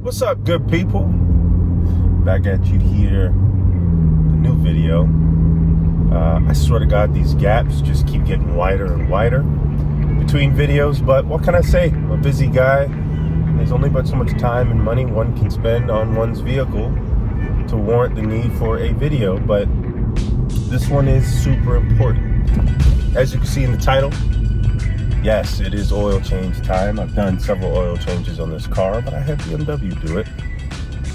What's up, good people? Back at you here, the new video. I swear to God, these gaps just keep getting wider and wider between videos, but what can I say? I'm a busy guy. There's only but so much time and money one can spend on one's vehicle to warrant the need for a video, but this one is super important. As you can see in the title, yes, it is oil change time. I've done several oil changes on this car, but I had BMW do it.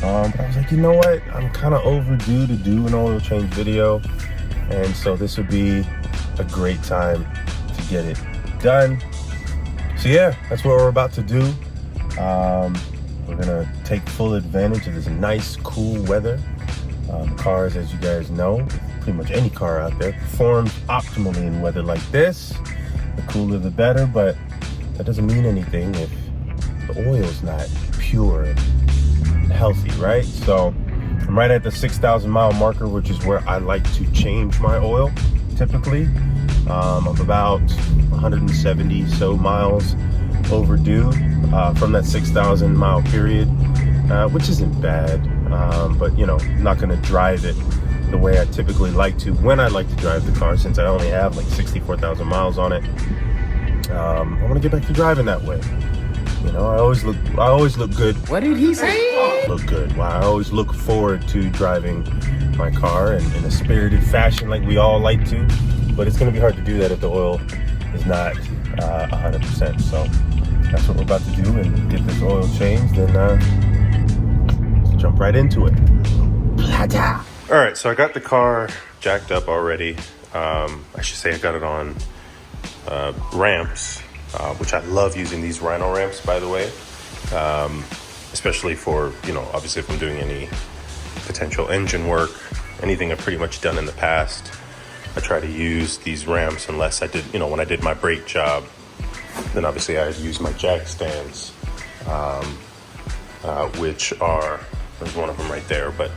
But I was like, you know what? I'm kind of overdue to do an oil change video. And so this would be a great time to get it done. So yeah, that's what we're about to do. We're gonna take full advantage of this nice, cool weather. Cars, as you guys know, pretty much any car out there performs optimally in weather like this. The cooler the better, but that doesn't mean anything if the oil's not pure and healthy, right? So I'm right at the 6,000 mile marker, which is where I like to change my oil typically. I'm about 170 so miles overdue from that 6,000 mile period, which isn't bad, but you know, not gonna drive it the way I typically like to when I like to drive the car, since I only have like 64,000 miles on it. I want to get back to driving that way. You know, I always look good. What did he say? Look good. Well, I always look forward to driving my car in a spirited fashion like we all like to, but it's going to be hard to do that if the oil is not 100%. So that's what we're about to do, and get this oil changed, and let's jump right into it. All right, so I got the car jacked up already. I should say I got it on ramps, which I love using these Rhino ramps, by the way, especially for, you know, obviously if I'm doing any potential engine work, anything I've pretty much done in the past, I try to use these ramps unless I did, you know, when I did my brake job, then obviously I use my jack stands, which are, there's one of them right there, but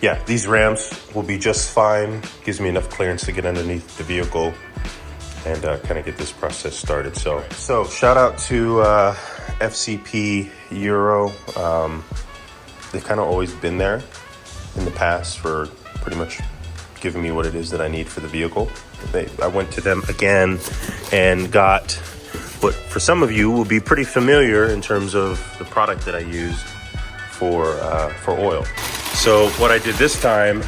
yeah, these ramps will be just fine. Gives me enough clearance to get underneath the vehicle and kind of get this process started. So shout out to FCP Euro. They've kind of always been there in the past for pretty much giving me what it is that I need for the vehicle. I went to them again and got what for some of you will be pretty familiar in terms of the product that I used for oil. So what I did this time,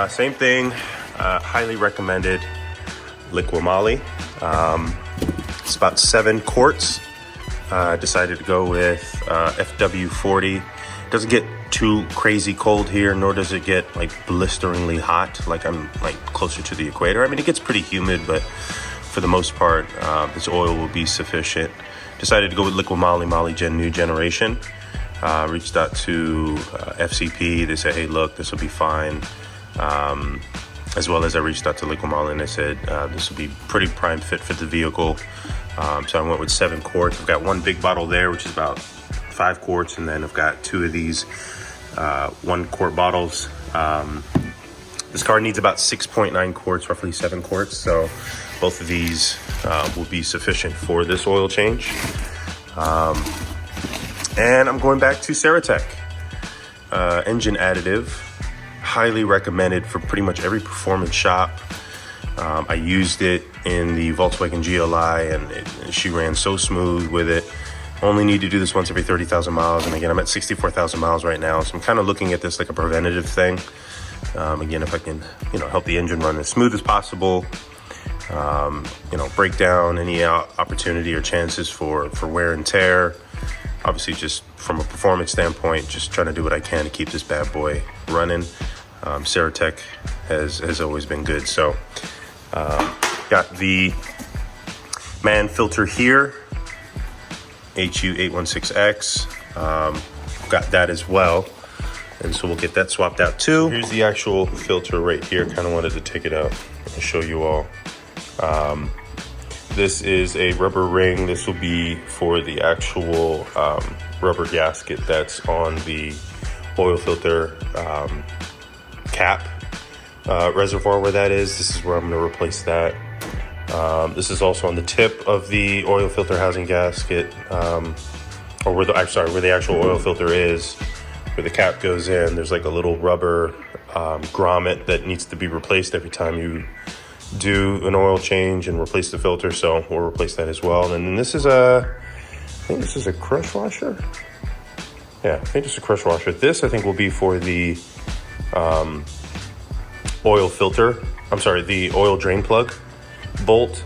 same thing, highly recommended Liqui-Moly. It's about 7 quarts. Decided to go with FW40. Doesn't get too crazy cold here, nor does it get like blisteringly hot, like I'm like closer to the equator. I mean, it gets pretty humid, but for the most part, this oil will be sufficient. Decided to go with Liqui-Moly, new generation. Reached out to FCP. They said, hey, look, this will be fine. As well as I reached out to Liqui-Moly, and they said this will be pretty prime fit for the vehicle. So I went with 7 quarts. I've got one big bottle there, which is about 5 quarts, and then I've got 2 of these 1 quart bottles. This car needs about 6.9 quarts, roughly 7 quarts. So both of these will be sufficient for this oil change. And I'm going back to Ceratec engine additive. Highly recommended for pretty much every performance shop. I used it in the Volkswagen GLI, and she ran so smooth with it. Only need to do this once every 30,000 miles. And again, I'm at 64,000 miles right now. So I'm kind of looking at this like a preventative thing. Again, if I can, you know, help the engine run as smooth as possible, you know, break down any opportunity or chances for wear and tear. Obviously, just from a performance standpoint, just trying to do what I can to keep this bad boy running. Ceratec has always been good. So got the man filter here, HU816X. Got that as well. And so we'll get that swapped out too. Here's the actual filter right here. Kind of wanted to take it out and show you all. This is a rubber ring. This will be for the actual rubber gasket that's on the oil filter cap reservoir where that is. This is where I'm going to replace that. This is also on the tip of the oil filter housing gasket, or where the actual oil filter is. where the cap goes in, there's like a little rubber grommet that needs to be replaced every time you do an oil change and replace the filter. So we'll replace that as well. And then this is I think this is a crush washer. Yeah, I think it's a crush washer. This I think will be for the oil filter. I'm sorry, the oil drain plug bolt.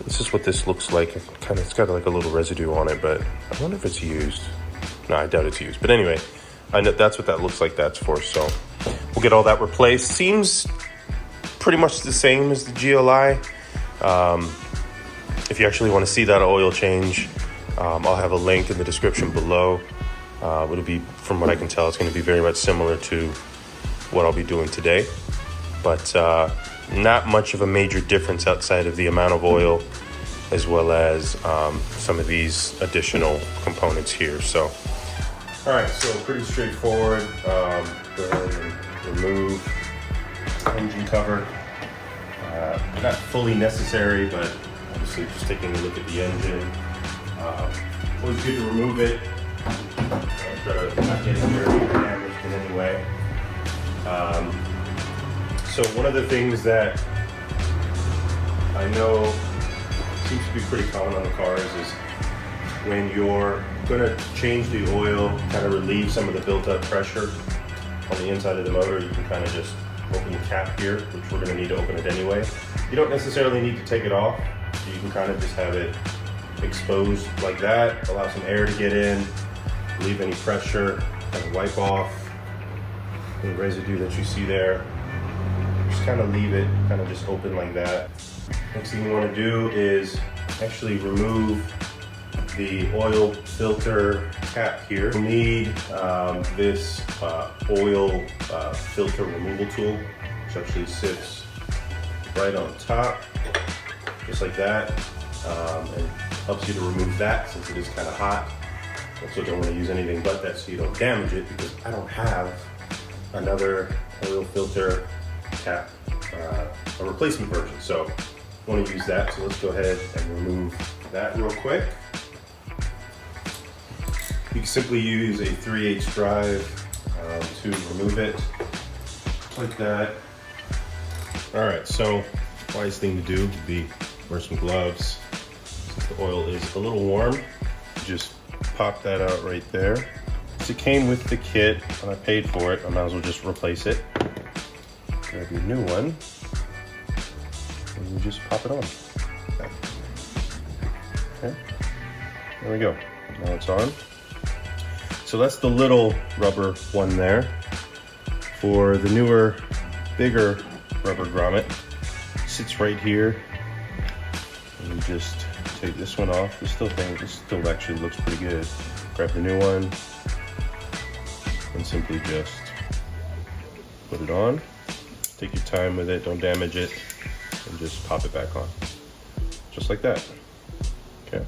This is what this looks like. It's got like a little residue on it, but I wonder if it's used. No, I doubt it's used. But anyway, I know that's what that looks like. That's for. So we'll get all that replaced. Seems pretty much the same as the GLI. If you actually want to see that oil change, I'll have a link in the description below. It'll be, from what I can tell, it's going to be very much similar to what I'll be doing today. But not much of a major difference outside of the amount of oil, as well as some of these additional components here. So, all right, so pretty straightforward. Go ahead and remove engine cover. Not fully necessary, but obviously just taking a look at the engine. Always good to remove it. Try to not get it dirty or damaged in any way. So one of the things that I know seems to be pretty common on the cars is when you're going to change the oil, kind of relieve some of the built-up pressure on the inside of the motor, you can kind of just open the cap here, which we're going to need to open it anyway. You don't necessarily need to take it off. You can kind of just have it exposed like that, allow some air to get in, relieve any pressure, kind of wipe off the residue that you see there. Just kind of leave it kind of just open like that. Next thing you want to do is actually remove the oil filter cap here. You'll need this oil filter removal tool, which actually sits right on top, just like that, and helps you to remove that since it is kind of hot. Also don't want to use anything but that so you don't damage it, because I don't have another oil filter cap, a replacement version. So I want to use that, so let's go ahead and remove that real quick. You can simply use a 3/8 drive to remove it, like that. All right, so wise thing to do would be wear some gloves. Since the oil is a little warm, just pop that out right there. So it came with the kit and I paid for it, I might as well just replace it. Grab your new one and you just pop it on. Okay, there we go. Now it's on. So that's the little rubber one there. For the newer, bigger rubber grommet, sits right here. And you just take this one off. This still actually looks pretty good. Grab the new one and simply just put it on. Take your time with it, don't damage it, and just pop it back on. Just like that. Okay.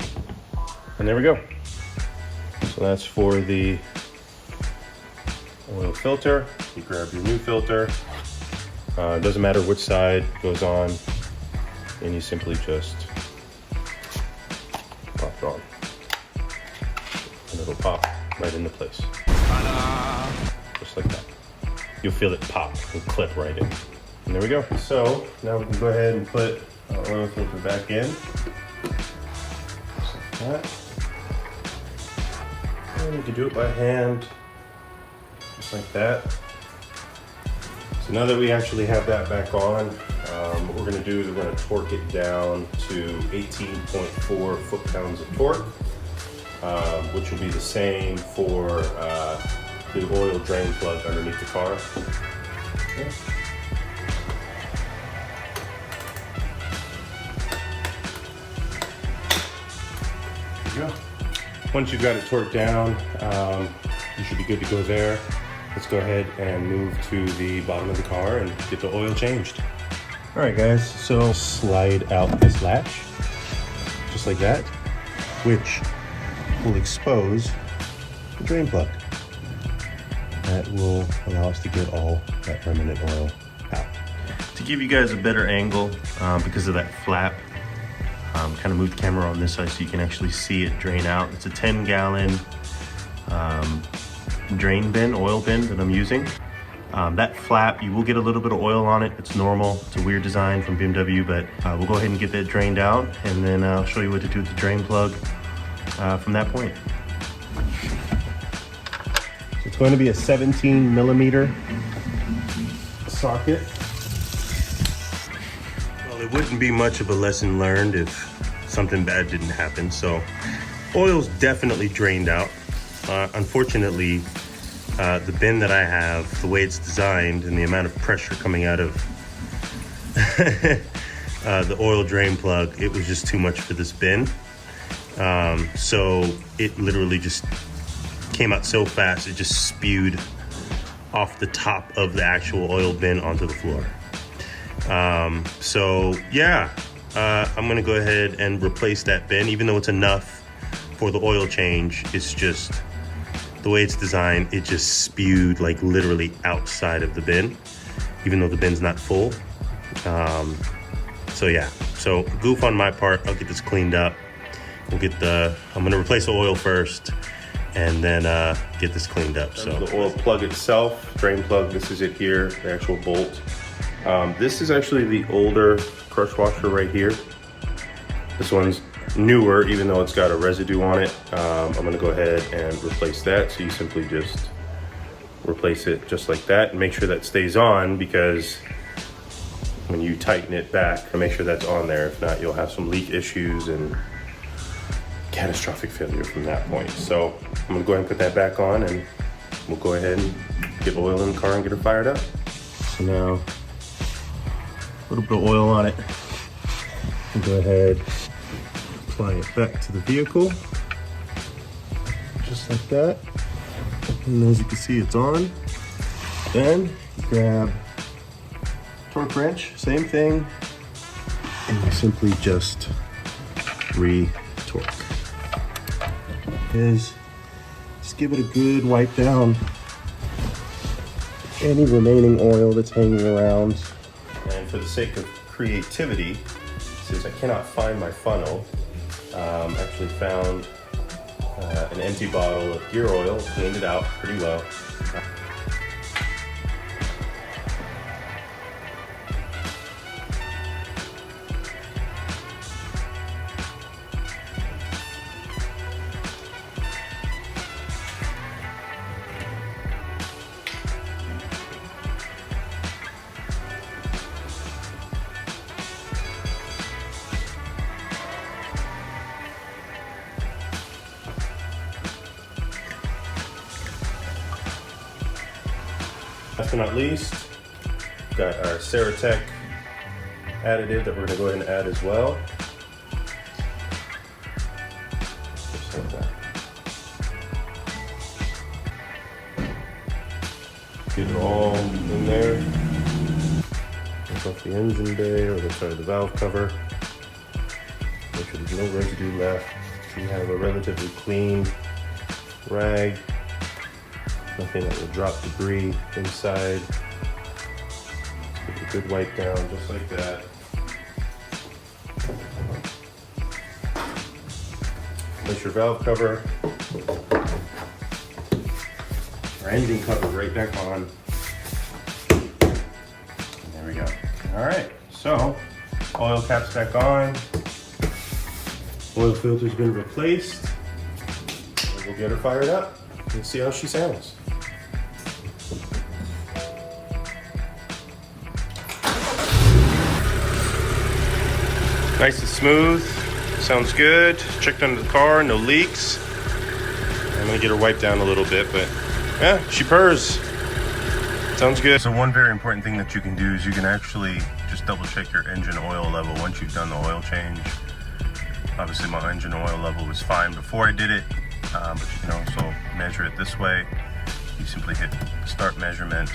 And there we go. So that's for the oil filter. You grab your new filter. It doesn't matter which side goes on, and you simply just pop it on. And it'll pop right into place. Just like that. You'll feel it pop and clip right in. And there we go. So now we can go ahead and put our oil filter back in. Just like that. And you can do it by hand, just like that. So now that we actually have that back on, what we're going to do is we're going to torque it down to 18.4 foot-pounds of torque, which will be the same for the oil drain plug underneath the car. Okay. There you go. Once you've got it torqued down, you should be good to go there. Let's go ahead and move to the bottom of the car and get the oil changed. All right, guys, so slide out this latch, just like that, which will expose the drain plug. That will allow us to get all that remnant oil out. To give you guys a better angle, because of that flap, kind of move the camera on this side so you can actually see it drain out. It's a 10-gallon drain bin, oil bin that I'm using. That flap, you will get a little bit of oil on it. It's normal. It's a weird design from BMW, but we'll go ahead and get that drained out, and then I'll show you what to do with the drain plug from that point. So it's going to be a 17 millimeter socket. Well, it wouldn't be much of a lesson learned if something bad didn't happen. So oil's definitely drained out. Unfortunately, the bin that I have, the way it's designed and the amount of pressure coming out of the oil drain plug, it was just too much for this bin. So it literally just came out so fast, it just spewed off the top of the actual oil bin onto the floor. So yeah, I'm gonna go ahead and replace that bin. Even though it's enough for the oil change, it's just, the way it's designed, it just spewed like literally outside of the bin, even though the bin's not full. So yeah, so goof on my part. I'll get this cleaned up. We'll get I'm gonna replace the oil first and then get this cleaned up. So the oil plug itself, drain plug, this is it here, the actual bolt. This is actually the older crush washer right here. This one's newer, even though it's got a residue on it. I'm gonna go ahead and replace that. So you simply just replace it just like that and make sure that stays on, because when you tighten it back, make sure that's on there. If not, you'll have some leak issues and catastrophic failure from that point. So I'm gonna go ahead and put that back on, and we'll go ahead and get oil in the car and get her fired up. So now, a little bit of oil on it. And go ahead, apply it back to the vehicle, just like that. And as you can see, it's on. Then grab torque wrench, same thing, and you simply just re-torque. Just give it a good wipe down any remaining oil that's hanging around. And for the sake of creativity, since I cannot find my funnel, actually found an empty bottle of gear oil, cleaned it out pretty well. Last but not least, we've got our Ceratec additive that we're going to go ahead and add as well. Just like that. Get it all in there. Take off the engine bay, or the valve cover. Make sure there's no residue left. We have a relatively clean rag. Nothing that will drop debris inside. Give it a good wipe down, just like that. Place your valve cover, our engine cover right back on. And there we go. All right, so oil cap's back on. Oil filter's been replaced. And we'll get her fired up and see how she sounds. Nice and smooth, sounds good. Checked under the car, no leaks. I'm gonna get her wiped down a little bit, but yeah, she purrs. Sounds good. So one very important thing that you can do is you can actually just double check your engine oil level once you've done the oil change. Obviously my engine oil level was fine before I did it, but you can also measure it this way. You simply hit start measurement,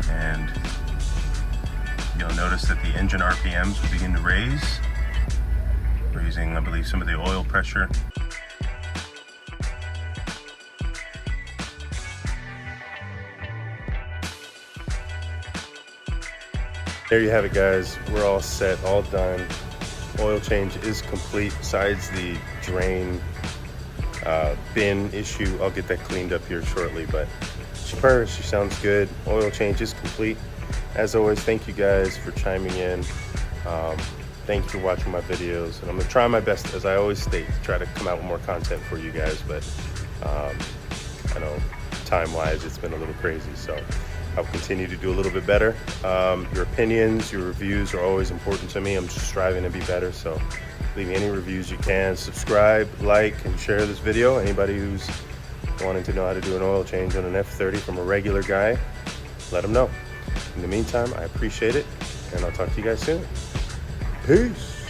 and you'll notice that the engine RPMs will begin to raise, raising, I believe, some of the oil pressure. There you have it, guys. We're all set, all done. Oil change is complete, besides the drain bin issue. I'll get that cleaned up here shortly, but she purrs, she sounds good. Oil change is complete. As always, thank you guys for chiming in. Thank you for watching my videos, and I'm gonna try my best, as I always state, to try to come out with more content for you guys, but I know time-wise it's been a little crazy, so I'll continue to do a little bit better. Your opinions, your reviews are always important to me. I'm just striving to be better, so leave me any reviews you can. Subscribe, like, and share this video. Anybody who's wanting to know how to do an oil change on an F30 from a regular guy, let them know. In the meantime, I appreciate it, and I'll talk to you guys soon. Peace.